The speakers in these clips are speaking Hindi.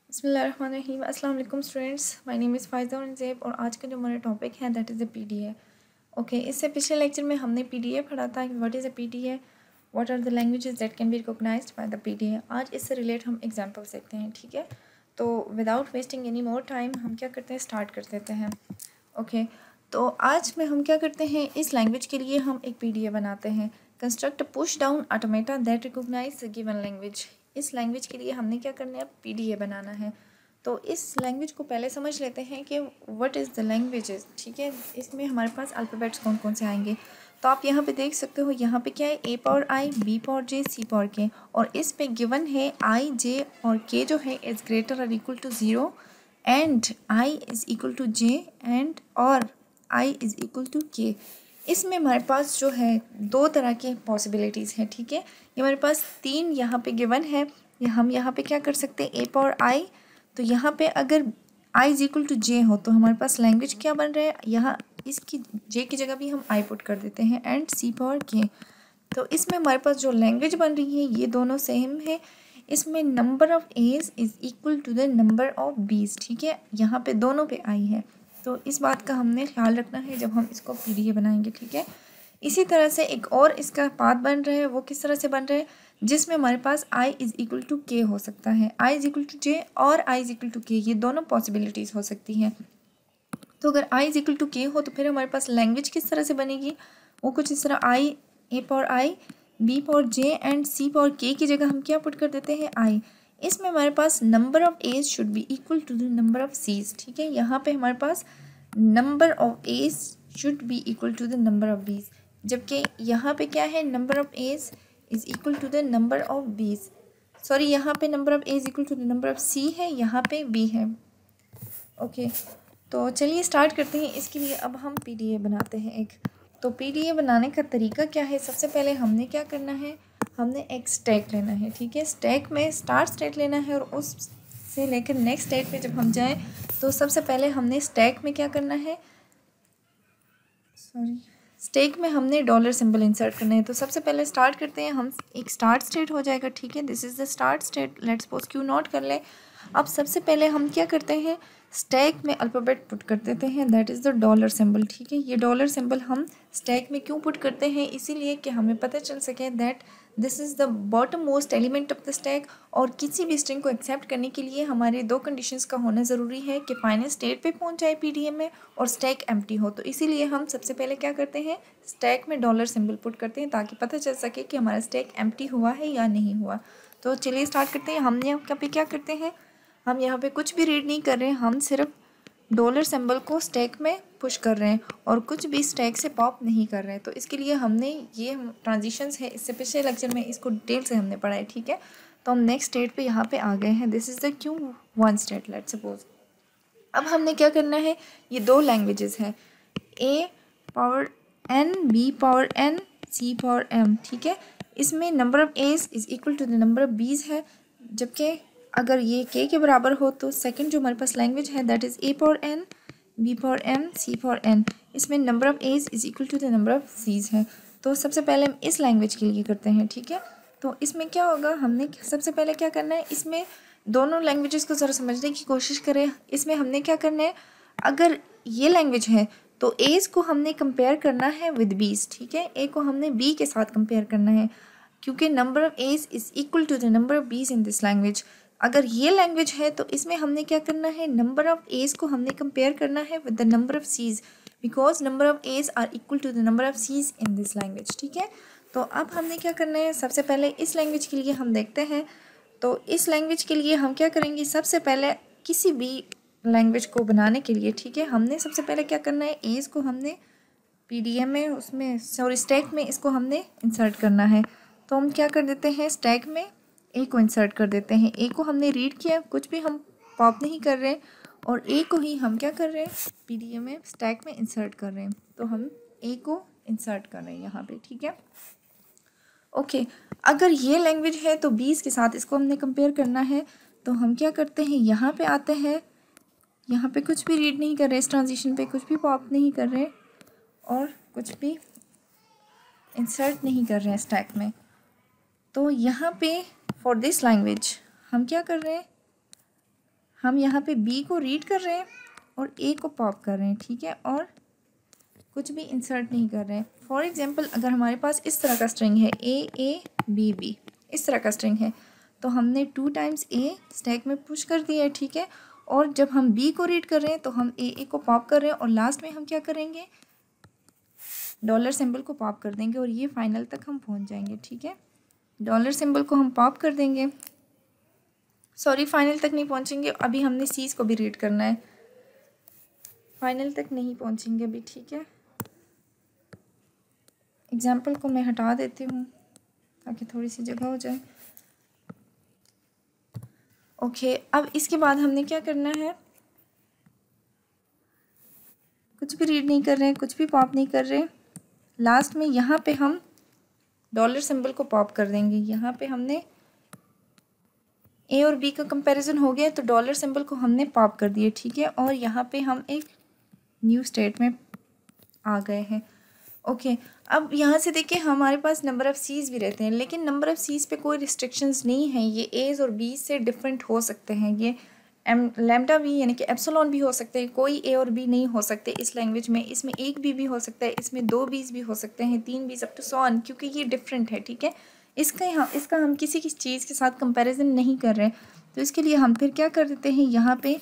बिस्मिल्लाहिर्रहमानिर्रहीम। अस्सलाम वालेकुम students, my name is Faiza Aurangzeb और आज का जो हमारा टॉपिक है that is the PDA. Okay, इससे पिछले लेक्चर में हमने पीडीए पढ़ा था कि what is a PDA, what are the languages that can be recognised by the PDA. आज इससे रिलेट हम एग्जांपल्स देखते हैं, ठीक है। तो without wasting any more time हम क्या करते हैं, स्टार्ट कर देते हैं। ओके, तो आज में हम क्या करते हैं, इस लैंग्वेज के लिए हम एक पीडीए बनाते हैं। Construct push down automata that recognise the given language. इस लैंग्वेज के लिए हमने क्या करना है, पीडीए बनाना है। तो इस लैंग्वेज को पहले समझ लेते हैं कि व्हाट इज़ द लैंग्वेजेस, ठीक है। इसमें हमारे पास अल्फ़ाबेट्स कौन कौन से आएंगे। तो आप यहाँ पे देख सकते हो, यहाँ पे क्या है, ए power I, b power J, C power के, और इस पे गिवन है आई, जे और के जो है इज़ ग्रेटर और equal to 0 and I is equal to J and और आई इज़ इक्वल टू के। इसमें हमारे पास जो है दो तरह की पॉसिबिलिटीज़ हैं, ठीक है। ये हमारे पास तीन यहाँ पे गिवन है। हम यहाँ पे क्या कर सकते हैं, ए पावर आई, तो यहाँ पे अगर आई इज इक्वल टू जे हो तो हमारे पास लैंग्वेज क्या बन रहा है, यहाँ इसकी जे की जगह भी हम आई पुट कर देते हैं एंड सी पावर के। तो इसमें हमारे पास जो लैंग्वेज बन रही है ये दोनों सेम है। इसमें number of as is equal to the number of b's, ठीक है। यहाँ पे दोनों पे आई है, तो इस बात का हमने ख्याल रखना है जब हम इसको पीडीए बनाएंगे, ठीक है। इसी तरह से एक और इसका पाथ बन रहा है, वो किस तरह से बन रहा है, जिसमें हमारे पास आई इज़ इक्वल टू के हो सकता है, आई इज़ इक्वल टू जे और आई इज़ इक्वल टू के, ये दोनों पॉसिबिलिटीज़ हो सकती हैं। तो अगर आई इज़ इक्वल टू के हो तो फिर हमारे पास लैंग्वेज किस तरह से बनेगी, वो कुछ इस तरह, I, a power I, b power J and C power के की जगह हम क्या पुट कर देते हैं, आई। इसमें हमारे पास number of A's should be equal to the number of C's, ठीक है। यहाँ पे हमारे पास number of A's should be equal to the number of B's, जबकि यहाँ पे क्या है, number of A's is equal to the number of B's, sorry यहाँ पे number of A's equal to the number of C है, यहाँ पे बी है। ओके, तो चलिए स्टार्ट करते हैं। इसके लिए अब हम पीडीए बनाते हैं एक। तो पीडीए बनाने का तरीका क्या है, सबसे पहले हमने क्या करना है, हमने एक स्टैक लेना है, ठीक है। स्टैक में स्टार्ट स्टेट लेना है और उस से लेकर नेक्स्ट स्टेट पे जब हम जाएं तो सबसे पहले हमने स्टैक में क्या करना है, स्टैक में हमने डॉलर सिंबल इंसर्ट करना है। तो सबसे पहले स्टार्ट करते हैं हम, एक स्टार्ट स्टेट हो जाएगा, ठीक है। This is the start state, let's suppose Q note कर ले। अब सबसे पहले हम क्या करते हैं, स्टैक में अल्फ़ाबेट पुट कर देते हैं, that is the dollar symbol, ठीक है। ये डॉलर सिंबल हम स्टैक में क्यों पुट करते हैं, इसीलिए कि हमें पता चल सके that this is the bottom most element of the stack. और किसी भी स्ट्रिंग को एक्सेप्ट करने के लिए हमारे दो कंडीशंस का होना ज़रूरी है कि फाइनल स्टेट पे पहुंच जाए पीडीए में और स्टैक एम्प्टी हो। तो इसीलिए हम सबसे पहले क्या करते हैं, स्टैक में डॉलर सिंबल पुट करते हैं ताकि पता चल सके कि हमारा स्टैक एम्प्टी हुआ है या नहीं हुआ। तो चलिए स्टार्ट करते हैं। हमने यहाँ पे क्या करते हैं, हम यहाँ पे कुछ भी रीड नहीं कर रहे हैं, हम सिर्फ डॉलर सिंबल को स्टैक में पुश कर रहे हैं और कुछ भी स्टैक से पॉप नहीं कर रहे हैं। तो इसके लिए हमने ये ट्रांजिशंस है, इससे पिछले लेक्चर में इसको डिटेल से हमने पढ़ा है, ठीक है। तो हम नेक्स्ट स्टेट पे यहाँ पे आ गए हैं, this is the Q one state, let's suppose. अब हमने क्या करना है, ये दो लैंग्वेजेस हैं, A power N, B power N, C power M, ठीक है। इसमें number of as is equal to the number of B's है, जबकि अगर ये के बराबर हो तो सेकंड जो हमारे पास लैंग्वेज है that is A power N, B power M, C power N, इसमें number of as is equal to the number of C's है। तो सबसे पहले हम इस लैंग्वेज के लिए करते हैं, ठीक है। तो इसमें क्या होगा, हमने सबसे पहले क्या करना है, इसमें दोनों लैंग्वेजेस को ज़रा समझने की कोशिश करें। इसमें हमने क्या करना है, अगर ये लैंग्वेज है तो एज को हमने कंपेयर करना है विद बीज, ठीक है। ए को हमने बी के साथ कंपेयर करना है क्योंकि number of as is equal to the number of b's in this language. अगर ये लैंग्वेज है तो इसमें हमने क्या करना है, नंबर ऑफ एज को हमने कंपेयर करना है with the number of c's, because number of a's are equal to the number of c's in this language, ठीक है। तो अब हमने क्या करना है, सबसे पहले इस लैंग्वेज के लिए हम देखते हैं। तो इस लैंग्वेज के लिए हम क्या करेंगे, सबसे पहले किसी भी लैंग्वेज को बनाने के लिए, ठीक है, हमने सबसे पहले क्या करना है, एज को हमने पीडीए में उसमें सॉरी स्टैक में इसको हमने इंसर्ट करना है। तो हम क्या कर देते हैं, स्टैक में ए को इंसर्ट कर देते हैं। ए को हमने रीड किया, कुछ भी हम पॉप नहीं कर रहे और ए को ही हम क्या कर रहे हैं, पीडीए में स्टैक में इंसर्ट कर रहे हैं। तो हम ए को इंसर्ट कर रहे हैं यहाँ पे, ठीक है। ओके, अगर ये लैंग्वेज है तो बीस के साथ इसको हमने कंपेयर करना है। तो हम क्या करते हैं, यहाँ पे आते हैं, यहाँ पे कुछ भी रीड नहीं कर रहे, इस ट्रांजिशन पे कुछ भी पॉप नहीं कर रहे और कुछ भी इंसर्ट नहीं कर रहे हैं स्टैक में। तो यहाँ पे फॉर दिस लैंग्वेज हम क्या कर रहे हैं, हम यहाँ पे बी को रीड कर रहे हैं और ए को पॉप कर रहे हैं, ठीक है, और कुछ भी इंसर्ट नहीं कर रहे हैं। फॉर एग्जांपल अगर हमारे पास इस तरह का स्ट्रिंग है ए बी बी, इस तरह का स्ट्रिंग है, तो हमने 2 टाइम्स ए स्टैक में पुश कर दिया है, ठीक है, और जब हम बी को रीड कर रहे हैं तो हम ए को पॉप कर रहे हैं और लास्ट में हम क्या करेंगे, डॉलर सिंबल को पॉप कर देंगे और ये फाइनल तक हम पहुंच जाएंगे, ठीक है। डॉलर सिंबल को हम पॉप कर देंगे, सॉरी फाइनल तक नहीं पहुंचेंगे, अभी हमने सीज को भी रीड करना है, फाइनल तक नहीं पहुंचेंगे अभी, ठीक है। एग्जाम्पल को मैं हटा देती हूँ ताकि थोड़ी सी जगह हो जाए। ओके, अब इसके बाद हमने क्या करना है, कुछ भी रीड नहीं कर रहे हैं, कुछ भी पॉप नहीं कर रहे, लास्ट में यहाँ पे हम डॉलर सिंबल को पॉप कर देंगे। यहाँ पे हमने ए और बी का कंपैरिजन हो गया तो डॉलर सिंबल को हमने पॉप कर दिया, ठीक है, और यहाँ पे हम एक न्यू स्टेट में आ गए हैं। ओके, अब यहाँ से देखिए हमारे पास नंबर ऑफ़ सीज भी रहते हैं, लेकिन नंबर ऑफ़ सीज पे कोई रिस्ट्रिक्शंस नहीं है, ये एज और बी से डिफरेंट हो सकते हैं, ये लैम्डा भी यानी कि एप्सिलॉन भी हो सकते हैं, कोई ए और बी नहीं हो सकते इस लैंग्वेज में। इसमें एक बी भी हो सकता है, इसमें 2 बीज भी हो सकते हैं, 3 बीज अप टू सो ऑन, क्योंकि ये डिफरेंट है, ठीक है। इसका हम किसी चीज़ के साथ कंपैरिजन नहीं कर रहे हैं, तो इसके लिए हम फिर क्या कर देते हैं, यहाँ पे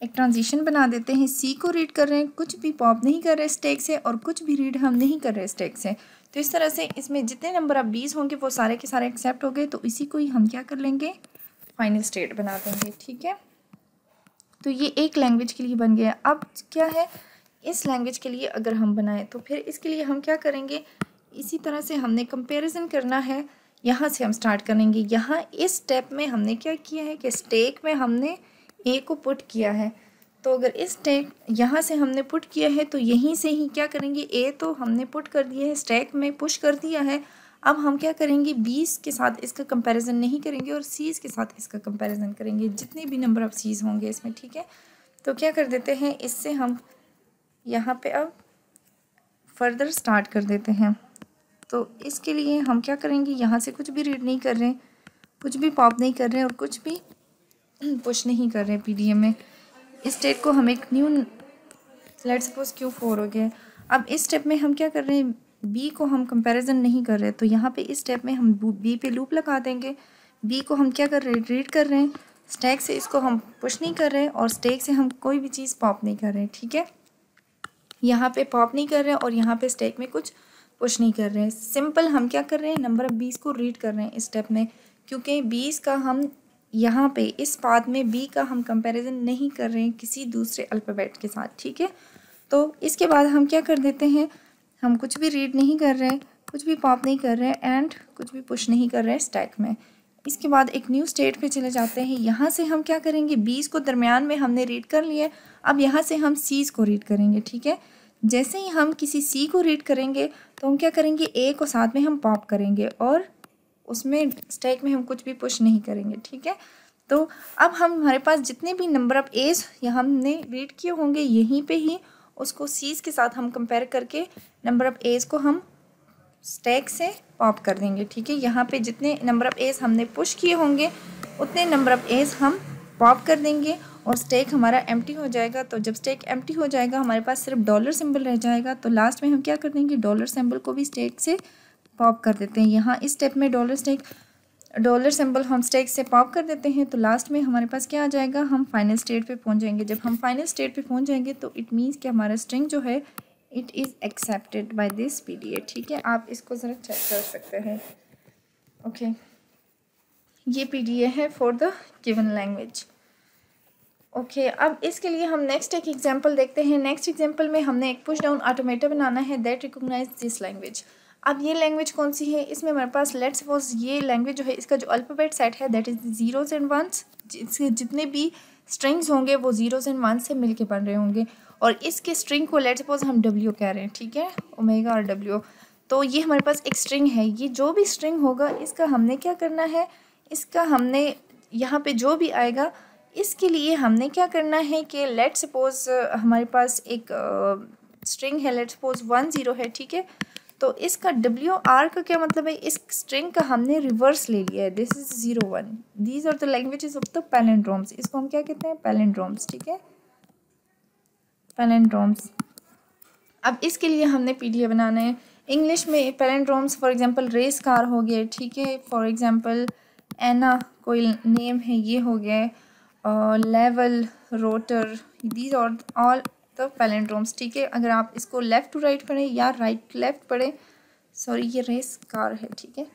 एक ट्रांजिशन बना देते हैं। सी को रीड कर रहे हैं, कुछ भी पॉप नहीं कर रहे स्टैक से और कुछ भी रीड हम नहीं कर रहे स्टैक से, तो इस तरह से इसमें जितने नंबर ऑफ बीज होंगे वो सारे के सारे एक्सेप्ट हो गए, तो इसी को ही हम क्या कर लेंगे, फाइनल स्टेट बना देंगे, ठीक है। तो ये एक लैंग्वेज के लिए बन गया। अब क्या है, इस लैंग्वेज के लिए अगर हम बनाएं तो फिर इसके लिए हम क्या करेंगे, इसी तरह से हमने कंपैरिजन करना है, यहाँ से हम स्टार्ट करेंगे। यहाँ इस स्टेप में हमने क्या किया है कि स्टैक में हमने ए को पुट किया है, तो अगर इस स्टैक यहाँ से हमने पुट किया है तो यहीं से ही क्या करेंगे, ए तो हमने पुट कर दिया है, स्टैक में पुश कर दिया है। अब हम क्या करेंगे, बीस के साथ इसका कंपैरिजन नहीं करेंगे और सीज के साथ इसका कंपैरिजन करेंगे, जितने भी नंबर ऑफ सीज होंगे इसमें, ठीक है। तो क्या कर देते हैं, इससे हम यहाँ पे अब फर्दर स्टार्ट कर देते हैं। तो इसके लिए हम क्या करेंगे, यहाँ से कुछ भी रीड नहीं कर रहे, कुछ भी पॉप नहीं कर रहे और कुछ भी पुश नहीं कर रहे पीडीएफ में। इस स्टेट को हम एक न्यू लेट्स सपोज Q4 हो गया। अब इस स्टेप में हम क्या कर रहे हैं, बी को हम कंपैरिजन नहीं कर रहे, तो यहाँ पे इस स्टेप में हम बी पे लूप लगा देंगे। बी को हम क्या कर रहे हैं, रीड कर रहे हैं, स्टैक से इसको हम पुश नहीं कर रहे और स्टैक से हम कोई भी चीज़ पॉप नहीं कर रहे, ठीक है। यहाँ पे पॉप नहीं कर रहे हैं और यहाँ पे स्टैक में कुछ पुश नहीं कर रहे हैं, सिंपल हम क्या कर रहे हैं, नंबर ऑफ बीस को रीड कर रहे हैं इस स्टेप में, क्योंकि 20 का हम यहाँ पे इस पाथ में बी का हम कंपैरिजन नहीं कर रहे हैं किसी दूसरे अल्फ़ाबेट के साथ, ठीक है। तो इसके बाद हम क्या कर देते हैं, हम कुछ भी रीड नहीं कर रहे, कुछ भी पॉप नहीं कर रहे एंड कुछ भी पुश नहीं कर रहे स्टैक में। इसके बाद एक न्यू स्टेट पे चले जाते हैं। यहाँ से हम क्या करेंगे, 20 को दरमियान में हमने रीड कर लिया, अब यहाँ से हम सीज को रीड करेंगे, ठीक है। जैसे ही हम किसी सी को रीड करेंगे तो हम क्या करेंगे, ए को साथ में हम पॉप करेंगे और उसमें स्टैक में हम कुछ भी पुश नहीं करेंगे, ठीक है। तो अब हमारे पास जितने भी नंबर ऑफ एज यहाँ हमने रीड किए होंगे, यहीं पे ही उसको सीज के साथ हम कंपेयर करके नंबर ऑफ एज को हम स्टैक से पॉप कर देंगे, ठीक है। यहाँ पे जितने नंबर ऑफ एज हमने पुश किए होंगे उतने नंबर ऑफ एज हम पॉप कर देंगे और स्टैक हमारा एम्प्टी हो जाएगा। तो जब स्टैक एम्प्टी हो जाएगा, हमारे पास सिर्फ डॉलर सिंबल रह जाएगा, तो लास्ट में हम क्या कर देंगे, डॉलर सिंबल को भी स्टैक से पॉप कर देते हैं। यहाँ इस स्टेप में डॉलर सिंबल हम स्टैक से पॉप कर देते हैं, तो लास्ट में हमारे पास क्या आ जाएगा, हम फाइनल स्टेट पे पहुंच जाएंगे। जब हम फाइनल स्टेट पे पहुंच जाएंगे तो इट मीन्स कि हमारा स्ट्रिंग जो है it is accepted by this PDF, ठीक है। आप इसको ज़रा चेक कर सकते हैं। ओके, ये पीडीएफ है for the given language. Okay, अब इसके लिए हम नेक्स्ट एक एग्जांपल देखते हैं। नेक्स्ट एग्जांपल में हमने एक पुश डाउन ऑटोमेटा बनाना है दैट रिकॉग्नाइज दिस लैंग्वेज। अब ये लैंग्वेज कौन सी है, इसमें हमारे पास लेट्स सपोज ये लैंग्वेज जो है इसका जो अल्फ़ाबेट सेट है that is zeros and ones, इसके जितने भी स्ट्रिंग्स होंगे वो जीरोज़ एंड वंस से मिलके बन रहे होंगे और इसके स्ट्रिंग को लेट्स सपोज हम डब्ल्यू कह रहे हैं, ठीक है, ओमेगा और डब्ल्यू। तो ये हमारे पास एक स्ट्रिंग है, ये जो भी स्ट्रिंग होगा इसका हमने क्या करना है, इसका हमने यहाँ पे जो भी आएगा इसके लिए हमने क्या करना है कि लेट्स सपोज हमारे पास एक स्ट्रिंग है, लेट्स सपोज 10 है, ठीक है। तो इसका WR का क्या मतलब है, इस स्ट्रिंग का हमने रिवर्स ले लिया है, this is 0 1। These are the languages of the palindromes, इसको हम क्या कहते हैं, पैलिंड्रोम्स, ठीक है, पैलिंड्रोम्स। अब इसके लिए हमने PDF बनाना है। इंग्लिश में पैलिंड्रोम्स फॉर एग्जांपल रेस कार हो गया, ठीक है, फॉर एग्जांपल एना कोई नेम है ये हो गया, level, rotor, these are all the palindromes, ठीक है। अगर आप इसको लेफ़्ट टू राइट पढ़ें या राइट टू लेफ़्ट पढ़ें, सॉरी ये रेस कार है, ठीक है,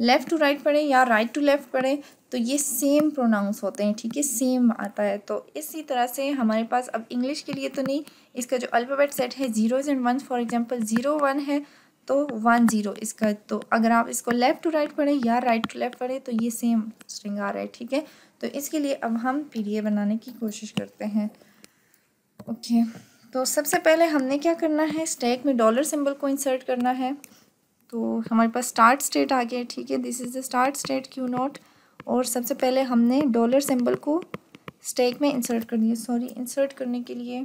लेफ़्ट टू राइट पढ़ें या राइट टू लेफ़्ट पढ़ें तो ये सेम प्रोनाउंस होते हैं, ठीक है, सेम आता है। तो इसी तरह से हमारे पास अब इंग्लिश के लिए तो नहीं, इसका जो अल्फ़ाबेट सेट है 0s and 1s, for example 0 1 है तो 1 0 इसका, तो अगर आप इसको लेफ़्ट टू राइट पढ़ें या राइट टू लेफ़्ट पढ़ें तो ये सेम स्ट्रिंग आ रहा है, ठीक है। तो इसके लिए अब हम PDF बनाने की कोशिश करते हैं। ओके, तो सबसे पहले हमने क्या करना है, स्टैक में डॉलर सिंबल को इंसर्ट करना है। तो हमारे पास स्टार्ट स्टेट आ गया, ठीक है, this is the start state Q not. और सबसे पहले हमने डॉलर सिंबल को स्टैक में इंसर्ट करनी है, सॉरी इंसर्ट करने के लिए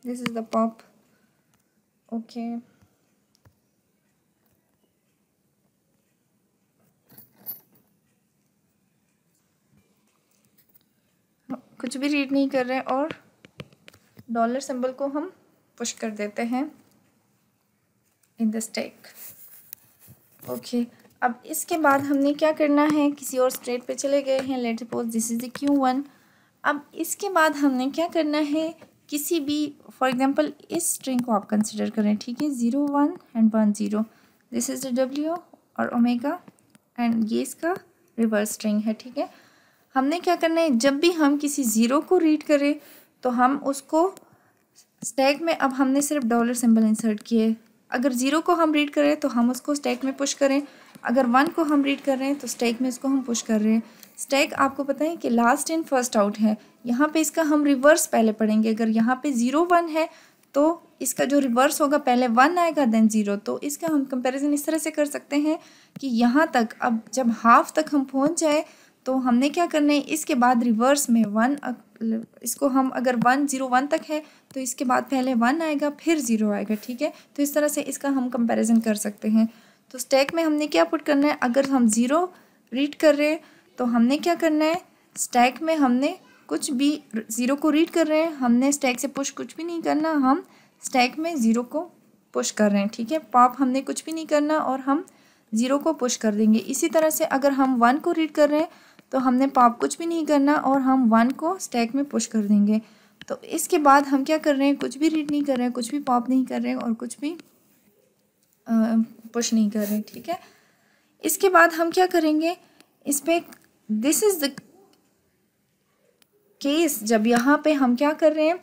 this is the pop. Okay, कुछ भी रीड नहीं कर रहे और डॉलर सिंबल को हम पुश कर देते हैं इन द स्टैक। ओके, अब इसके बाद हमने क्या करना है, किसी और स्टेट पे चले गए हैं, let's suppose this is the Q1। अब इसके बाद हमने क्या करना है, किसी भी फॉर एग्जांपल इस स्ट्रिंग को आप कंसिडर करें, ठीक है, 0 1 and 1 0, this is the W और ओमेगा एंड ये इसका रिवर्स स्ट्रिंग है, ठीक है। हमने क्या करना है, जब भी हम किसी ज़ीरो को रीड करें तो हम उसको स्टैक में, अब हमने सिर्फ डॉलर सिंबल इंसर्ट किए, अगर 0 को हम रीड करें तो हम उसको स्टैक में पुश करें, अगर 1 को हम रीड कर रहे हैं तो स्टैक में इसको हम पुश कर रहे हैं। स्टैक आपको पता है कि लास्ट इन फर्स्ट आउट है, यहाँ पे इसका हम रिवर्स पहले पढ़ेंगे। अगर यहाँ पे 0 1 है तो इसका जो रिवर्स होगा पहले 1 आएगा देन 0। तो इसका हम कंपैरिजन इस तरह से कर सकते हैं कि यहाँ तक, अब जब हाफ तक हम पहुँच जाए तो हमने क्या करना है, इसके बाद रिवर्स में 1, इसको हम अगर 1 0 1 तक है तो इसके बाद पहले 1 आएगा फिर 0 आएगा, ठीक है। तो इस तरह से इसका हम कंपैरिजन कर सकते हैं। तो स्टैक में हमने क्या पुट करना है, अगर हम 0 रीड कर रहे हैं तो हमने क्या करना है, स्टैक में हमने कुछ भी 0 को रीड कर रहे हैं, हमने स्टैक से पुश कुछ भी नहीं करना, हम स्टैक में 0 को पुश कर रहे हैं, ठीक है। पॉप हमने कुछ भी नहीं करना और हम 0 को पुश कर देंगे। इसी तरह से अगर हम 1 को रीड कर रहे हैं तो हमने पॉप कुछ भी नहीं करना और हम 1 को स्टैक में पुश कर देंगे। तो इसके बाद हम क्या कर रहे हैं, कुछ भी रीड नहीं कर रहे हैं, कुछ भी पॉप नहीं कर रहे हैं और कुछ भी पुश नहीं कर रहे हैं, ठीक है। इसके बाद हम क्या करेंगे, इस पे दिस इज द केस जब यहाँ पे हम क्या कर रहे हैं,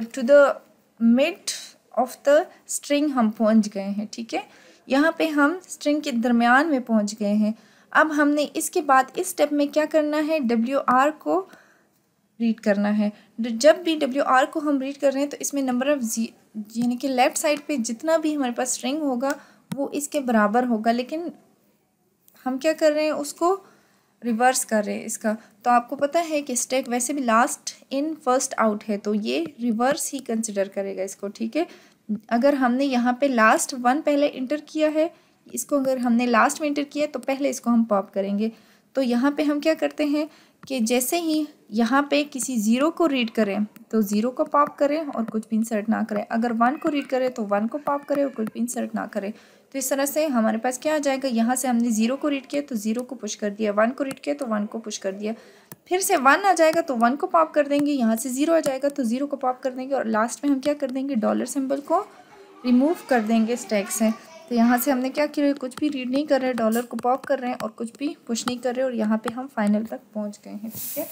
to the mid of the string हम पहुँच गए हैं, ठीक है। यहाँ पे हम स्ट्रिंग के दरमियान में पहुँच गए हैं। अब हमने इसके बाद इस स्टेप में क्या करना है, WR को रीड करना है। जब भी WR को हम रीड कर रहे हैं तो इसमें नंबर ऑफ यानी कि लेफ़्ट साइड पे जितना भी हमारे पास स्ट्रिंग होगा वो इसके बराबर होगा, लेकिन हम क्या कर रहे हैं, उसको रिवर्स कर रहे हैं इसका। तो आपको पता है कि स्टैक वैसे भी लास्ट इन फर्स्ट आउट है तो ये रिवर्स ही कंसिडर करेगा इसको, ठीक है। अगर हमने यहाँ पे लास्ट 1 पहले इंटर किया है, इसको अगर हमने लास्ट में इंटर किया तो पहले इसको हम पॉप करेंगे। तो यहाँ पे हम क्या करते हैं कि जैसे ही यहाँ पे किसी 0 को रीड करें तो 0 को पॉप करें और कुछ भी इंसर्ट ना करें, अगर 1 को रीड करें तो 1 को पॉप करें और कुछ भी इंसर्ट ना करें। तो इस तरह से हमारे पास क्या आ जाएगा, यहाँ से हमने 0 को रीड किया तो 0 को पुश कर दिया, 1 को रीड किया तो 1 को पुश कर दिया, फिर से 1 आ जाएगा तो 1 को पॉप कर देंगे, यहाँ से 0 आ जाएगा तो 0 को पॉप कर देंगे और लास्ट में हम क्या कर देंगे, डॉलर सिंबल को रिमूव कर देंगे स्टैक से। तो यहाँ से हमने क्या किया, कुछ भी रीड नहीं कर रहे, डॉलर को पॉप कर रहे हैं और कुछ भी पुश नहीं कर रहे और यहाँ पे हम फाइनल तक पहुँच गए हैं, ठीक है।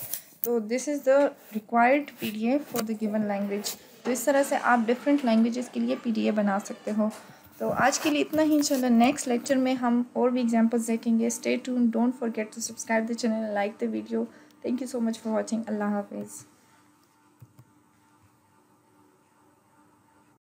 तो this is the required PDF for the given language. तो इस तरह से आप डिफरेंट लैंग्वेजेस के लिए PDF बना सकते हो। तो आज के लिए इतना ही, इंशाल्लाह नेक्स्ट लेक्चर में हम और भी एग्जांपल्स देखेंगे। Stay tuned, don't forget to subscribe the channel, like the video. Thank you so much for watching. अल्लाह हाफिज़।